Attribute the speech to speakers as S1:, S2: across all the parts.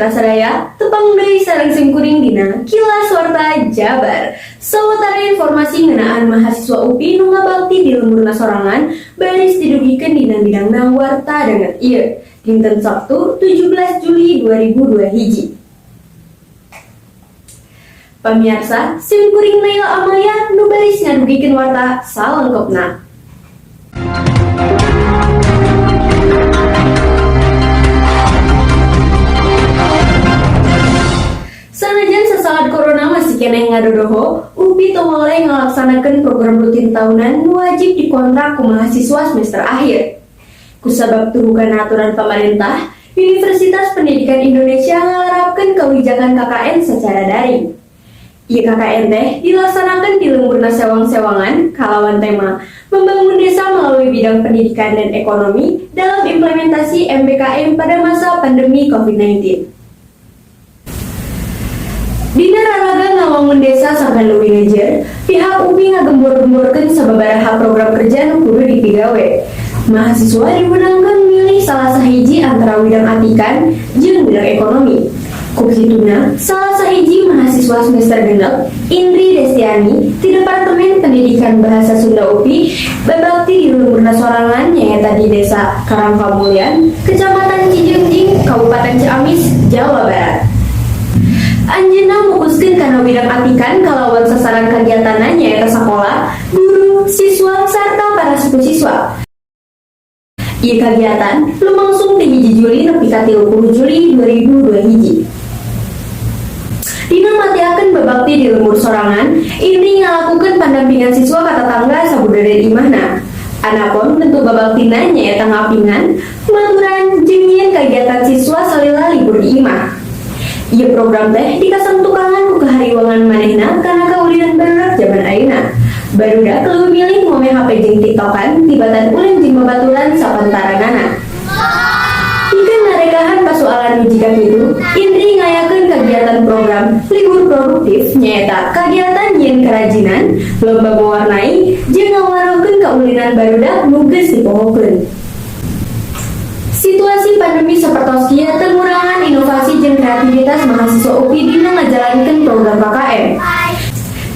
S1: Putra Sadaya, tepang deui sareng simkuring dina Kilas Warta Jabar. Sawatara informasi ngeunaan mahasiswa UPI nu ngabakti di lemburna sorangan baris didugikeun dina bidangna warta danget ieu dinten Sabtu 17 Juli 2002 hiji. Pamirsa, simkuring Naila Amalia nu baris ngadugikeun warta salengkepna. Sanajan sasalat corona masih kena ngadodoho, UPI teu mulai ngalaksanakeun program rutin tahunan nu wajib dikontrak ku mahasiswa semester akhir. Kusabab turukan aturan pemerintah, Universitas Pendidikan Indonesia ngalarapkeun kebijakan KKN secara daring. Ieu KKN teh dilaksanakeun di lemburna sewang-sewangan kalawan tema membangun desa melalui bidang pendidikan dan ekonomi dalam implementasi MBKM pada masa pandemi COVID-19. Dina raraga ngawangun desa sampai leuwih lejer, pihak UPI ngagembor-gemborkeun sababaraha program kerja nu kudu dipigawe. Mahasiswa diwenangkeun milih salah sahiji antara widang atikan jeung bidang ekonomi. Kukituna, salah sahiji mahasiswa semester genep, Indri Destiani, di Departemen Pendidikan Bahasa Sunda UPI, babakti di lemburna sorangan nyaeta di Desa Karangpamulyan, Kecamatan Cijengjing, Kabupaten Ciamis, Jawa Barat. Anjeunna mukuskeun kana bidang atikan kalawan sasaran kagiatanna nyaeta sakola, guru, siswa, sarta para suku siswa. Ieu kagiatan lumangsung di hiji Juli nepi ka 30 Juli 2002 hiji. Dina matiakeun babakti di lembur sorangan, ini ngalakukeun pendampingan siswa ka tetangga sabudaya imahna. Anapun bentuk babaktina nyaeta ngapingan, maturan jeung nyieun kagiatan siswa salila libur di imah. Ieu program teh dikasang tukangan ku kahariwangan manehna kana kaulinan barudak zaman ayeuna. Barudak leuwih milih ngomeh HP jeung TikTokan tibatan ulin jeung babaturan sapantaranana. Pikeun narekahan pasoalan nu jiga kitu, Indri ngayakeun kagiatan program libur produktif nyaeta kagiatan nyieun kerajinan, lomba mewarnai jeung ngawarokeun kaulinan barudak nu geus dipohokeun. Situasi pandemi sapertos kieu teu ngurangan inovasi jeung kreativitas mahasiswa UPI dina ngajalankeun program KKN.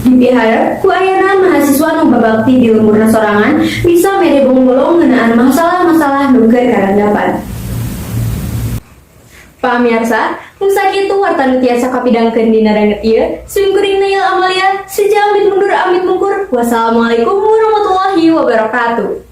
S1: Dipiharep ku ayeuna mahasiswa nu babakti di lemburna sorangan bisa mere bonggolong ngeunaan masalah-masalah nu keur karanggapan. Pamirsa, mun sakitu warta nu tiasa kapidangkeun dina ranget ieu, simkuring Naila Amalia, sejam amit mundur amit mungkur. Wassalamualaikum warahmatullahi wabarakatuh.